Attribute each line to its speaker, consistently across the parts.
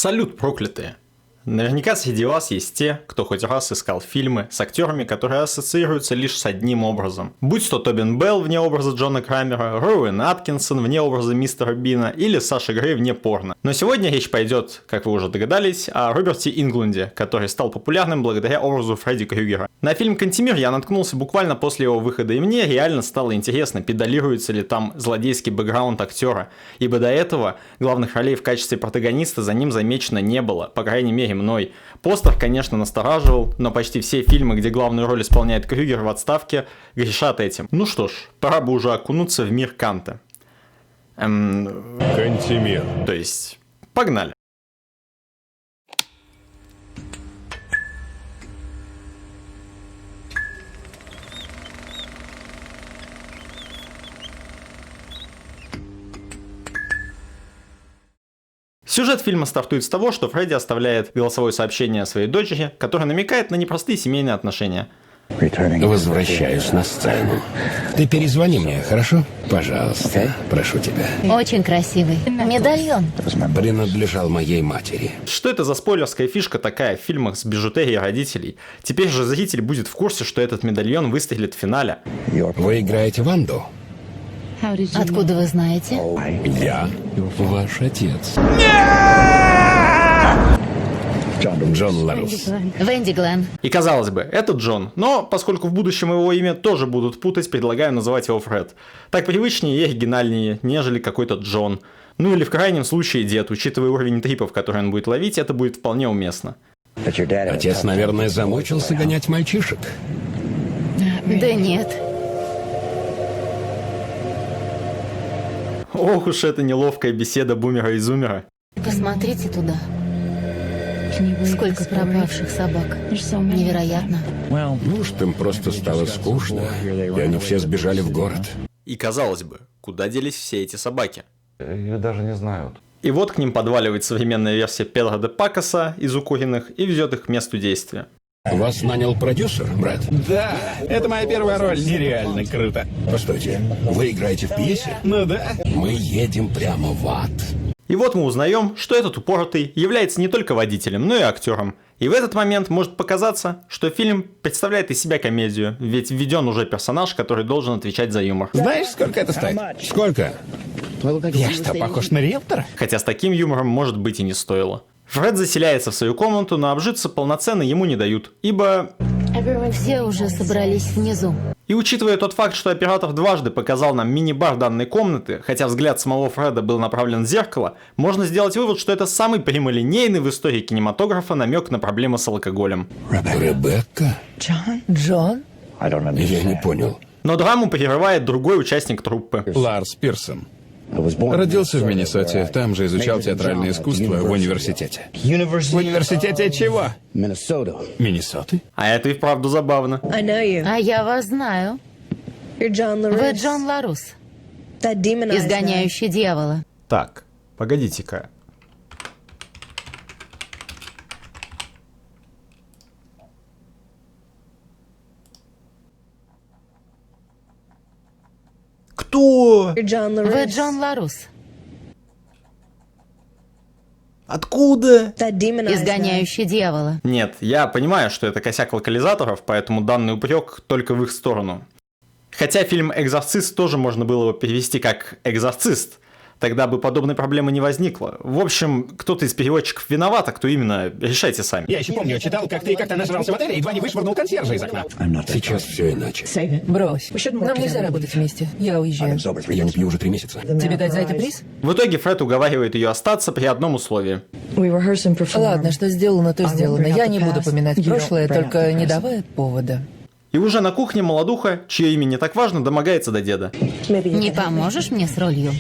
Speaker 1: Салют, проклятые! Наверняка среди вас есть те, кто хоть раз искал фильмы с актерами, которые ассоциируются лишь с одним образом. Будь то Тобин Белл вне образа Джона Крамера, Роуэн Аткинсон вне образа мистера Бина или Саша Грей вне порно. Но сегодня речь пойдет, как вы уже догадались, о Роберте Инглунде, который стал популярным благодаря образу Фредди Крюгера. На фильм «Кантемир» я наткнулся буквально после его выхода, и мне реально стало интересно, педалируется ли там злодейский бэкграунд актера, ибо до этого главных ролей в качестве протагониста за ним замечено не было, по крайней мере мной. Постер, конечно, настораживал, но почти все фильмы, где главную роль исполняет Крюгер в отставке, грешат этим. Ну что ж, пора бы уже окунуться в мир Канта.
Speaker 2: Кантемир.
Speaker 1: То есть, погнали. Сюжет фильма стартует с того, что Фредди оставляет голосовое сообщение своей дочери, которое намекает на непростые семейные отношения.
Speaker 3: Возвращаюсь на сцену. Ты перезвони мне, хорошо? Пожалуйста, прошу тебя.
Speaker 4: Очень красивый. Медальон.
Speaker 3: Принадлежал моей матери.
Speaker 1: Что это за спойлерская фишка такая в фильмах с бижутерией родителей? Теперь же зритель будет в курсе, что этот медальон выстрелит в финале.
Speaker 3: Вы играете Ванду?
Speaker 4: Откуда вы знаете?
Speaker 3: Я ваш отец. Джон Ларус.
Speaker 4: Венди Глен.
Speaker 1: И казалось бы, это Джон, но поскольку в будущем его имя тоже будут путать, предлагаю называть его Фред. Так привычнее и оригинальнее, нежели какой-то Джон. Ну или в крайнем случае дед, учитывая уровень трипов, который он будет ловить, это будет вполне уместно.
Speaker 3: Отец, наверное, замучился гонять мальчишек.
Speaker 4: Да нет.
Speaker 1: Ох уж эта неловкая беседа бумера и зумера.
Speaker 4: Посмотрите туда. Сколько пропавших собак. Невероятно.
Speaker 3: Может, им просто стало скучно, и они все сбежали в город.
Speaker 1: И казалось бы, куда делись все эти собаки?
Speaker 5: Ее даже не знают.
Speaker 1: И вот к ним подваливает современная версия Педро де Пакаса из «Укуренных» и везет их к месту действия.
Speaker 3: Вас нанял продюсер, брат?
Speaker 6: Да, это моя первая роль, нереально круто.
Speaker 3: Постойте, вы играете в пьесе?
Speaker 6: Ну да.
Speaker 3: Мы едем прямо в ад.
Speaker 1: И вот мы узнаем, что этот упоротый является не только водителем, но и актером. И в этот момент может показаться, что фильм представляет из себя комедию, ведь введен уже персонаж, который должен отвечать за юмор.
Speaker 6: Знаешь, сколько это стоит?
Speaker 3: Сколько?
Speaker 6: Я что, похож на риэлтора?
Speaker 1: Хотя с таким юмором, может быть, и не стоило. Фред заселяется в свою комнату, но обжиться полноценно ему не дают, ибо...
Speaker 4: Все уже собрались внизу.
Speaker 1: И учитывая тот факт, что оператор дважды показал нам мини-бар данной комнаты, хотя взгляд самого Фреда был направлен в зеркало, можно сделать вывод, что это самый прямолинейный в истории кинематографа намек на проблемы с алкоголем.
Speaker 3: Ребекка?
Speaker 4: Джон?
Speaker 3: Я не понял.
Speaker 1: Но драму прерывает другой участник труппы.
Speaker 6: Ларс Пирсон. Родился в Миннесоте, там же изучал театральное искусство в университете. В университете чего? Миннесоты?
Speaker 1: А это и вправду забавно.
Speaker 4: А я вас знаю. Вы Джон Ларус, изгоняющий дьявола.
Speaker 1: Так, погодите-ка. Кто?
Speaker 4: Вы Джон Ларус,
Speaker 1: Откуда?
Speaker 4: изгоняющий дьявола.
Speaker 1: Нет, я понимаю, что это косяк локализаторов, поэтому данный упрек только в их сторону. Хотя фильм «Экзорцист» тоже можно было бы перевести как «Экзорцист». Тогда бы подобной проблемы не возникло. В общем, кто-то из переводчиков виноват, а кто именно, решайте сами.
Speaker 6: Я еще помню, читал, как ты как-то нажрался в отеле и едва не вышвырнул консьержа из окна.
Speaker 3: Сейчас все иначе.
Speaker 7: Брось. Нам нельзя работать вместе. Я уезжаю.
Speaker 3: Я не пью уже 3 месяца.
Speaker 7: Тебе дать за это приз?
Speaker 1: В итоге Фред уговаривает ее остаться при одном условии.
Speaker 7: Ладно, что сделано, то сделано. Я не буду поминать прошлое, только не давай повода.
Speaker 1: И уже на кухне молодуха, чье имя не так важно, домогается до деда.
Speaker 4: Не поможешь мне с ролью?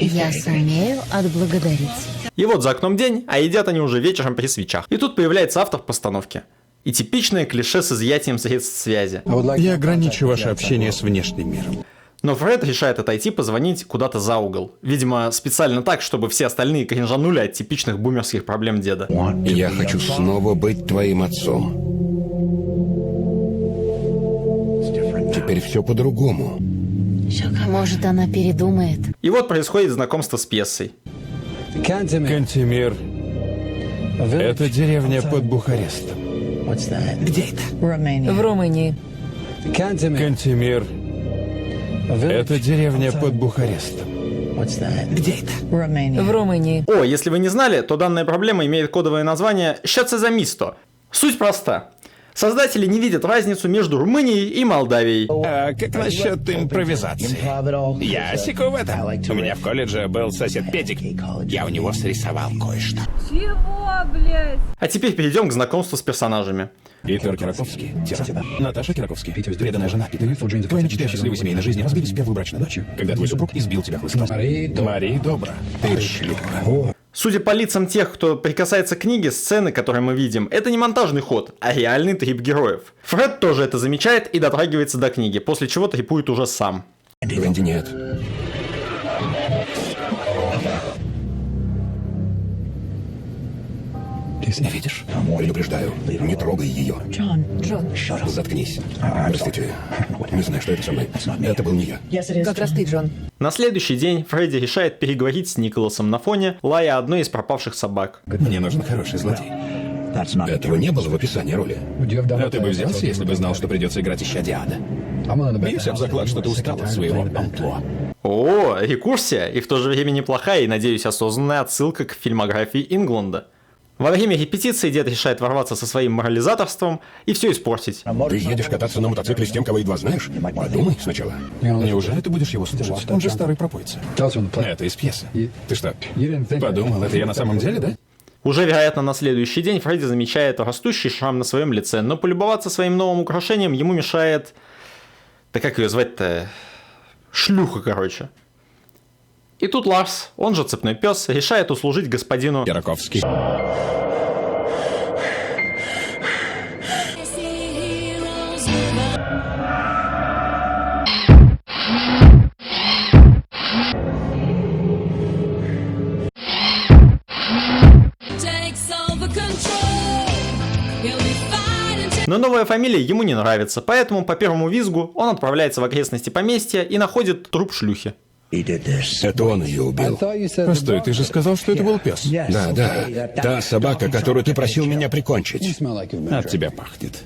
Speaker 4: Я сумею отблагодарить.
Speaker 1: И вот за окном день, а едят они уже вечером при свечах. И тут появляется автор постановки. И типичное клише с изъятием средств связи.
Speaker 6: Я ограничу ваше общение с внешним миром.
Speaker 1: Но Фред решает отойти позвонить куда-то за угол. Видимо, специально так, чтобы все остальные кринжанули от типичных бумерских проблем деда.
Speaker 3: Я хочу снова быть твоим отцом. Теперь все по-другому.
Speaker 4: Может, она передумает.
Speaker 1: И вот происходит знакомство с пьесой.
Speaker 6: Кантемир. Это деревня под Бухарестом. Где это?
Speaker 7: В Румынии.
Speaker 6: Кантемир. Это деревня под Бухарестом. Где это?
Speaker 7: В Румынии.
Speaker 1: О, если вы не знали, то данная проблема имеет кодовое название «Що це за місто?». Суть проста. Создатели не видят разницу между Румынией и Молдавией.
Speaker 3: А как насчет импровизации? Я осеку в этом. У меня в колледже был сосед Петик. Я у него срисовал кое-что.
Speaker 2: Чего, блядь?
Speaker 1: А теперь перейдем к знакомству с персонажами.
Speaker 6: Питер Кираковский. Тело. Наташа Кираковский. Преданная жена Питера. Твоя мечта счастливой семейной жизни разбились в первую брачную ночь, когда твой супруг избил тебя хлыстом. Мария Добра. Ты шлюха.
Speaker 1: Судя по лицам тех, кто прикасается к книге, сцены, которые мы видим, это не монтажный ход, а реальный трип героев. Фред тоже это замечает и дотрагивается до книги, после чего трипует уже сам.
Speaker 3: Венди нет. Видишь? Предупреждаю, не трогай ее.
Speaker 7: Джон.
Speaker 3: Заткнись. Простите, не знаю, что это со мной. Это был не я.
Speaker 7: Как раз ты, Джон.
Speaker 1: На следующий день Фредди решает переговорить с Николасом на фоне лая одной из пропавших собак.
Speaker 3: Мне нужен хороший злодей. Этого не было в описании роли. А ты бы взялся, если бы знал, что придется играть исчадие ада? Бьюсь об заклад, что ты устал от своего амплуа.
Speaker 1: О, рекурсия, и в то же время неплохая и, надеюсь, осознанная отсылка к фильмографии Ингланда. Во время репетиции дед решает ворваться со своим морализаторством и все испортить.
Speaker 3: Ты едешь кататься на мотоцикле с тем, кого едва знаешь? Подумай сначала. Неужели ты будешь его слушать? Он же старый пропойца. Это из пьесы. Ты что, подумал, это я на самом деле, да?
Speaker 1: Уже, вероятно, на следующий день Фредди замечает растущий шрам на своем лице, но полюбоваться своим новым украшением ему мешает... Да как ее звать-то? Шлюха, короче. И тут Ларс, он же цепной пес, решает услужить господину
Speaker 3: Кираковский.
Speaker 1: Но новая фамилия ему не нравится, поэтому по первому визгу он отправляется в окрестности поместья и находит труп шлюхи.
Speaker 3: Это он ее убил.
Speaker 6: Постой, ты же сказал, что это был пес.
Speaker 3: Да. Та собака, которую ты просил меня прикончить.
Speaker 6: От тебя пахнет.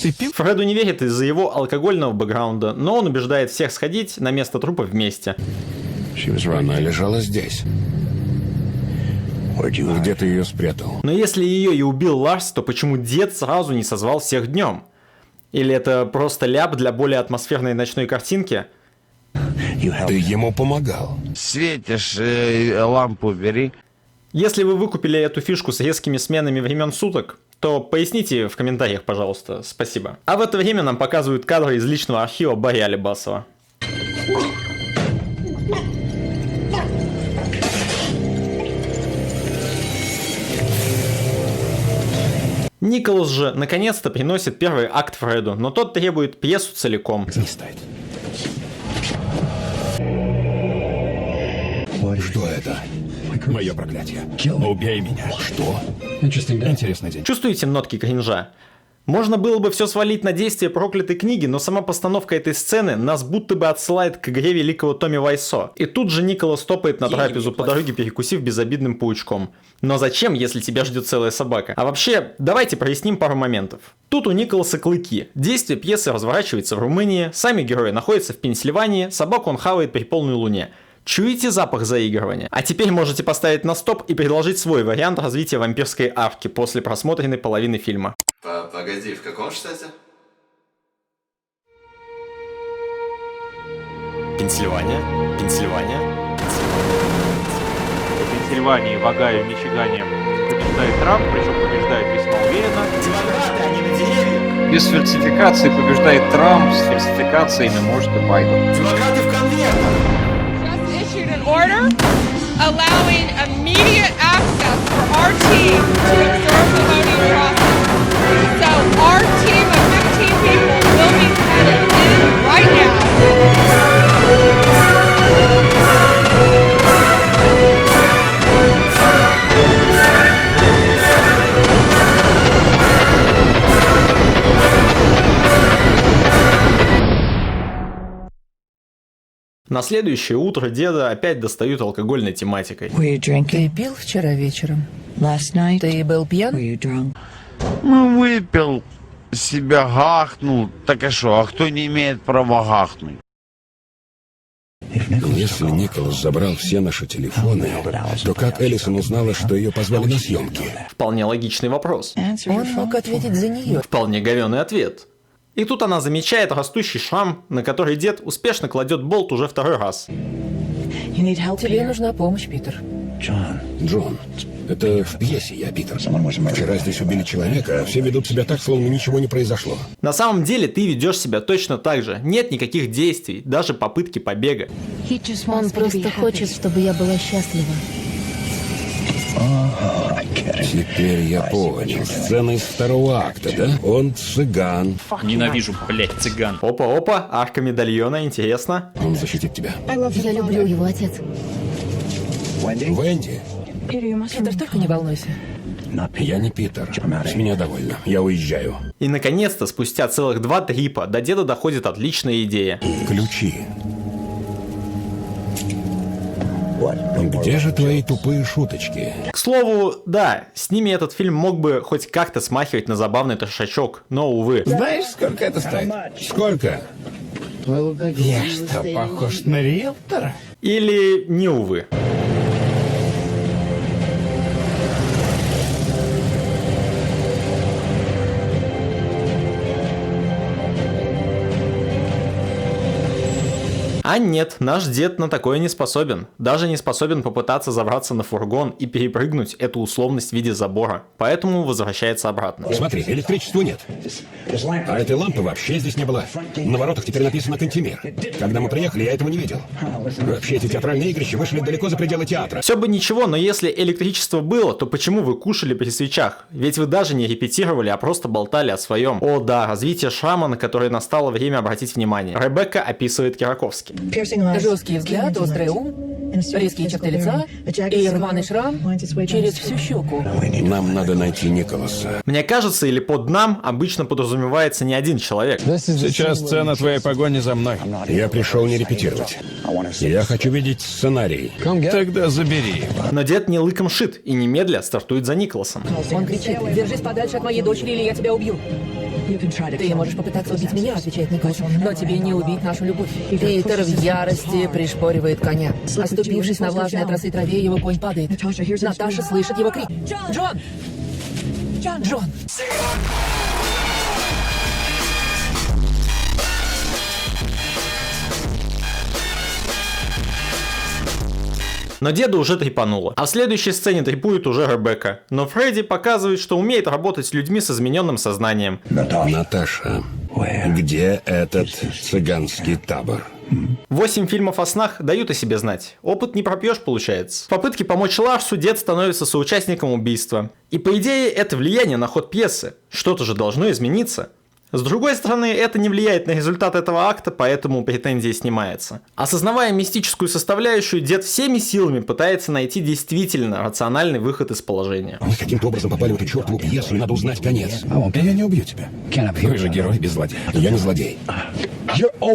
Speaker 6: Ты пил?
Speaker 1: Фреду не верит из-за его алкогольного бэкграунда, но он убеждает всех сходить на место трупа вместе.
Speaker 3: Она лежала здесь. Где ты ее спрятал?
Speaker 1: Но если ее и убил Ларс, то почему дед сразу не созвал всех днем? Или это просто ляп для более атмосферной ночной картинки?
Speaker 3: Ты ему помогал.
Speaker 8: Светишь, лампу бери.
Speaker 1: Если вы выкупили эту фишку с резкими сменами времен суток, то поясните в комментариях, пожалуйста. Спасибо. А в это время нам показывают кадры из личного архива Барри Алибасова. Николас же наконец-то приносит первый акт Фреду, но тот требует пьесу целиком.
Speaker 3: Не стоит. Что это? Мое проклятие. Убей меня. Что?
Speaker 6: Интересный день.
Speaker 1: Чувствуете нотки кринжа? Можно было бы все свалить на действие проклятой книги, но сама постановка этой сцены нас будто бы отсылает к игре великого Томми Вайсо. И тут же Николас топает на трапезу по дороге, перекусив безобидным паучком. Но зачем, если тебя ждет целая собака? А вообще, давайте проясним пару моментов. Тут у Николаса клыки. Действие пьесы разворачивается в Румынии, сами герои находятся в Пенсильвании, собаку он хавает при полной луне. Чуете запах заигрывания? А теперь можете поставить на стоп и предложить свой вариант развития вампирской арки после просмотренной половины фильма.
Speaker 9: Погоди, в каком штате?
Speaker 1: Пенсильвания?
Speaker 10: В Пенсильвании, в Огайо, в Мичигане побеждает Трамп, причем побеждает весьма уверенно.
Speaker 1: Демократы, они на деревьях!
Speaker 10: Без фальсификации побеждает Трамп, с фальсификациями может и Байден.
Speaker 1: Демократы в конвертах!
Speaker 2: Issued an order allowing immediate access for our team to observe the voting process. So our team of 15 people will be headed in right now.
Speaker 1: На следующее утро деда опять достают алкогольной тематикой.
Speaker 7: Ты пил вчера вечером? Ты был пьян?
Speaker 8: Ну, выпил, себя гахнул. Так а что, а кто не имеет права гахнуть?
Speaker 3: Если Николас забрал все наши телефоны, то как Элисон узнала, что ее позвали на съемки?
Speaker 1: Вполне логичный вопрос.
Speaker 7: Он мог ответить за нее.
Speaker 1: Вполне говёный ответ. И тут она замечает растущий шрам, на который дед успешно кладет болт уже второй раз.
Speaker 7: Тебе нужна помощь, Питер.
Speaker 3: Джон, это в пьесе я, Питер. Вчера здесь убили человека, а все ведут себя так, словно ничего не произошло.
Speaker 1: На самом деле ты ведешь себя точно так же. Нет никаких действий, даже попытки побега.
Speaker 4: Он просто хочет, чтобы я была счастлива.
Speaker 3: Теперь я понял. Сцена из второго акта, да? Он цыган.
Speaker 11: Ненавижу, блядь, цыган.
Speaker 1: Опа-опа, арка медальона, интересно.
Speaker 3: Он защитит тебя.
Speaker 4: Я люблю его, отец.
Speaker 3: Венди?
Speaker 7: Питер, только не волнуйся.
Speaker 3: Я не Питер. С меня довольно. Я уезжаю.
Speaker 1: И наконец-то, спустя целых 2 трипа, до деда доходит отличная идея.
Speaker 3: Ключи. Где же твои тупые шуточки?
Speaker 1: К слову, да, с ними этот фильм мог бы хоть как-то смахивать на забавный трешачок, но, увы.
Speaker 6: Знаешь, сколько это стоит?
Speaker 3: Сколько?
Speaker 6: Я что, похож на риэлтора?
Speaker 1: Или не увы. А нет, наш дед на такое не способен. Даже не способен попытаться забраться на фургон и перепрыгнуть эту условность в виде забора. Поэтому возвращается обратно.
Speaker 3: Смотри, электричества нет. А этой лампы вообще здесь не было. На воротах теперь написано «Кантемир». Когда мы приехали, я этого не видел. Вообще эти театральные игрища вышли далеко за пределы театра.
Speaker 1: Все бы ничего, но если электричество было, то почему вы кушали при свечах? Ведь вы даже не репетировали, а просто болтали о своем. О да, развитие шрама, на которое настало время обратить внимание. Ребекка описывает Кираковский.
Speaker 7: Жесткий взгляд, острый ум, резкие черты лица и рваный шрам через всю щеку.
Speaker 3: Нам надо найти Николаса.
Speaker 1: Мне кажется, или под «нам» обычно подразумевается не один человек.
Speaker 6: Сейчас сцена твоей погони за мной.
Speaker 3: Я пришел не репетировать. Я хочу видеть сценарий.
Speaker 6: Тогда забери его.
Speaker 1: Но дед не лыком шит и немедля стартует за Николасом.
Speaker 7: Он кричит: «Держись подальше от моей дочери, или я тебя убью». Ты можешь попытаться убить меня, отвечает Николас, но тебе не убить нашу любовь. Питер в ярости пришпоривает коня. Оступившись на влажной от росы траве, его конь падает. Наташа слышит его крик: «Джон! Джон!»
Speaker 1: Но деда уже трепануло. А в следующей сцене трепует уже Ребекка. Но Фредди показывает, что умеет работать с людьми с измененным сознанием.
Speaker 3: Наташа, где этот цыганский табор?
Speaker 1: 8 фильмов о снах дают о себе знать. Опыт не пропьешь, получается. В попытке помочь Ларсу дед становится соучастником убийства. И по идее это влияние на ход пьесы. Что-то же должно измениться. С другой стороны, это не влияет на результат этого акта, поэтому претензия снимается. Осознавая мистическую составляющую, дед всеми силами пытается найти действительно рациональный выход из положения.
Speaker 3: Мы каким-то образом попали в эту чертову пьесу, и надо узнать конец.
Speaker 6: Я не убью тебя. Вы же герой без злодея.
Speaker 3: Я не злодей.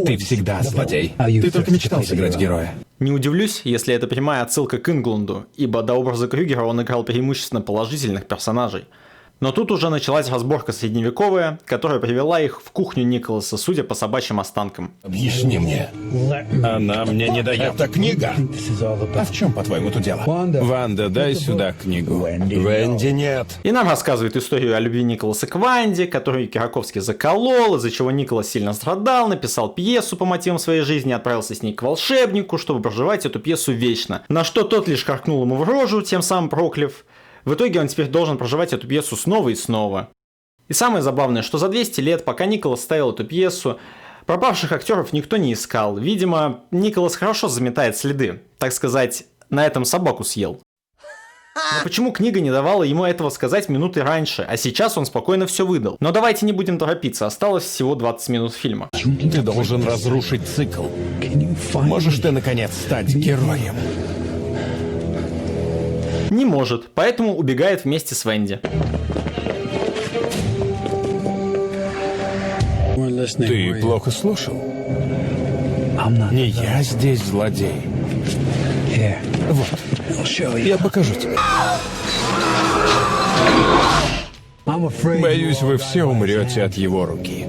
Speaker 6: Ты всегда злодей. Ты только мечтал сыграть героя.
Speaker 1: Не удивлюсь, если это прямая отсылка к Инглунду, ибо до образа Крюгера он играл преимущественно положительных персонажей. Но тут уже началась разборка средневековая, которая привела их в кухню Николаса, судя по собачьим останкам.
Speaker 3: Объясни мне.
Speaker 6: Она мне не дает.
Speaker 3: Это книга.
Speaker 6: А в чем, по-твоему, тут дело? Ванда, дай сюда книгу.
Speaker 3: Венди нет.
Speaker 1: И нам рассказывает историю о любви Николаса к Ванде, которую Кираковский заколол, из-за чего Николас сильно страдал, написал пьесу по мотивам своей жизни, отправился с ней к волшебнику, чтобы проживать эту пьесу вечно. На что тот лишь каркнул ему в рожу, тем самым прокляв. В итоге он теперь должен проживать эту пьесу снова и снова. И самое забавное, что за 200 лет, пока Николас ставил эту пьесу, пропавших актеров никто не искал. Видимо, Николас хорошо заметает следы. Так сказать, на этом собаку съел. Но почему книга не давала ему этого сказать минуты раньше, а сейчас он спокойно все выдал? Но давайте не будем торопиться, осталось всего 20 минут фильма.
Speaker 6: Ты должен разрушить цикл. Можешь ты, наконец, стать героем?
Speaker 1: Не может, поэтому убегает вместе с Венди.
Speaker 6: Ты плохо слушал.
Speaker 3: Не я здесь злодей. Вот. Я покажу тебе. Боюсь, вы все умрете от его руки.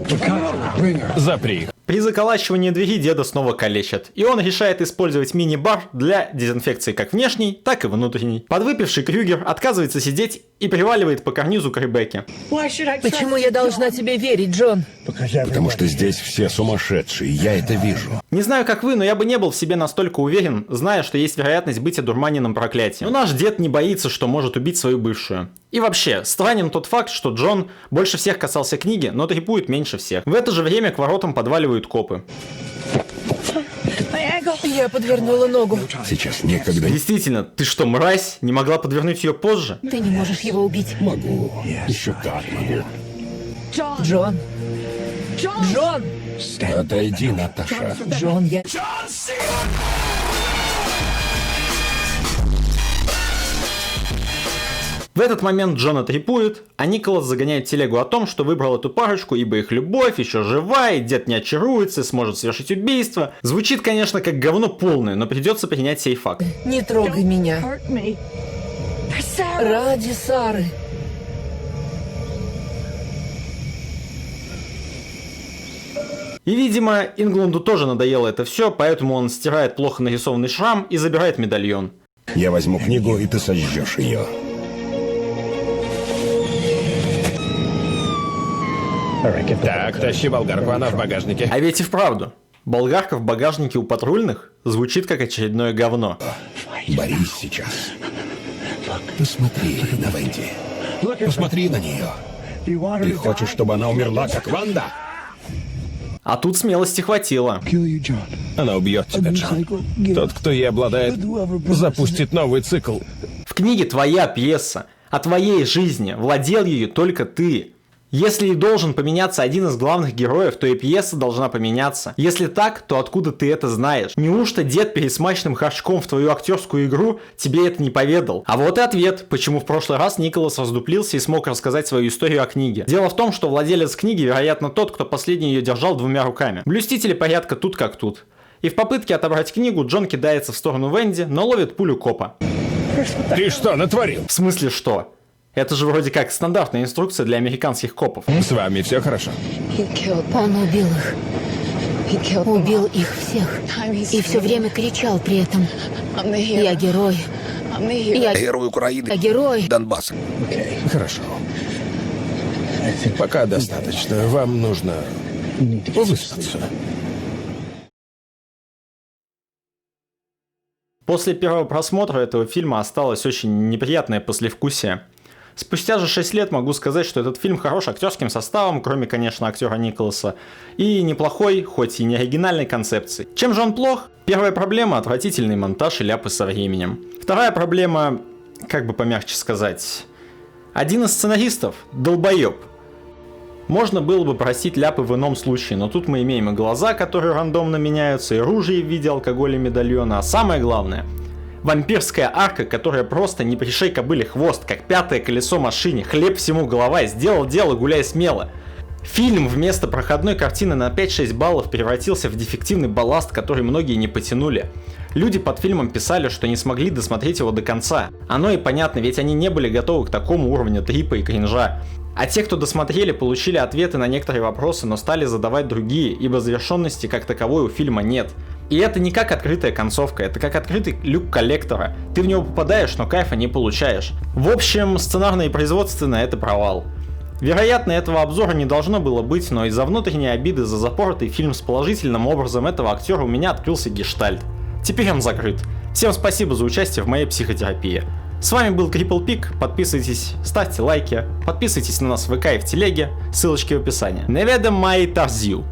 Speaker 3: Запри их.
Speaker 1: При заколачивании двери деда снова калечат, и он решает использовать мини-бар для дезинфекции как внешней, так и внутренней. Подвыпивший Крюгер отказывается сидеть и приваливает по карнизу к Ребекке.
Speaker 7: Почему я должна тебе верить, Джон?
Speaker 3: Потому что здесь все сумасшедшие, я это вижу.
Speaker 1: Не знаю, как вы, но я бы не был в себе настолько уверен, зная, что есть вероятность быть одурманенным проклятием. Но наш дед не боится, что может убить свою бывшую. И вообще, странен тот факт, что Джон больше всех касался книги, но трепует меньше всех. В это же время к воротам подваливают копы.
Speaker 7: Я подвернула ногу.
Speaker 3: Сейчас некогда.
Speaker 1: Действительно, ты что, мразь? Не могла подвернуть ее позже?
Speaker 4: Ты не можешь его убить.
Speaker 3: Могу. Еще как могу.
Speaker 7: Джон. Джон!
Speaker 3: Отойди, Наташа.
Speaker 7: Джон, я...
Speaker 1: В этот момент Джона трепует, а Николас загоняет телегу о том, что выбрал эту парочку, ибо их любовь еще жива, и дед не очаруется и сможет совершить убийство. Звучит, конечно, как говно полное, но придется принять сей факт.
Speaker 7: Не трогай меня. Ради Сары.
Speaker 1: И, видимо, Ингланду тоже надоело это все, поэтому он стирает плохо нарисованный шрам и забирает медальон.
Speaker 3: Я возьму книгу, и ты сожжешь ее. Так, тащи болгарку, она в багажнике.
Speaker 1: А ведь и вправду, болгарка в багажнике у патрульных звучит как очередное говно.
Speaker 3: Борись сейчас. Посмотри на Венди. Посмотри на нее. Ты хочешь, чтобы она умерла, как Ванда?
Speaker 1: А тут смелости хватило.
Speaker 3: Она убьет тебя, Джон. Тот, кто ей обладает, запустит новый цикл.
Speaker 1: В книге твоя пьеса, о твоей жизни, владел ею только ты. Если и должен поменяться один из главных героев, то и пьеса должна поменяться. Если так, то откуда ты это знаешь? Неужто дед перед смачным харчком в твою актерскую игру тебе это не поведал? А вот и ответ, почему в прошлый раз Николас раздуплился и смог рассказать свою историю о книге. Дело в том, что владелец книги, вероятно, тот, кто последний ее держал двумя руками. Блюстители порядка тут как тут. И в попытке отобрать книгу Джон кидается в сторону Венди, но ловит пулю копа.
Speaker 3: Ты что натворил?
Speaker 1: В смысле что? Это же вроде как стандартная инструкция для американских копов.
Speaker 3: С вами все хорошо?
Speaker 4: Он убил их. Убил их всех. И все время кричал при этом. Я герой. Я
Speaker 3: герой Украины.
Speaker 4: Я герой.
Speaker 3: Донбасса. Хорошо. Пока достаточно. Вам нужно выспаться.
Speaker 1: После первого просмотра этого фильма осталось очень неприятное послевкусие. Спустя же 6 лет могу сказать, что этот фильм хорош актерским составом, кроме, конечно, актера Николаса, и неплохой, хоть и не оригинальной концепцией. Чем же он плох? Первая проблема – отвратительный монтаж и ляпы со временем. Вторая проблема, как бы помягче сказать, один из сценаристов – долбоеб. Можно было бы простить ляпы в ином случае, но тут мы имеем и глаза, которые рандомно меняются, и оружие в виде алкоголя и медальона, а самое главное – вампирская арка, которая просто не пришей кобыле хвост, как пятое колесо машине, хлеб всему голова, сделал дело, гуляй смело. Фильм вместо проходной картины на 5-6 баллов превратился в дефективный балласт, который многие не потянули. Люди под фильмом писали, что не смогли досмотреть его до конца. Оно и понятно, ведь они не были готовы к такому уровню трипа и кринжа. А те, кто досмотрели, получили ответы на некоторые вопросы, но стали задавать другие, ибо завершенности как таковой у фильма нет. И это не как открытая концовка, это как открытый люк коллектора. Ты в него попадаешь, но кайфа не получаешь. В общем, сценарно и производственно это провал. Вероятно, этого обзора не должно было быть, но из-за внутренней обиды за запоротый фильм с положительным образом этого актера у меня открылся гештальт. Теперь он закрыт. Всем спасибо за участие в моей психотерапии. С вами был Cripple Pig, подписывайтесь, ставьте лайки, подписывайтесь на нас в ВК и в телеге, ссылочки в описании. Неведомый Тарзил.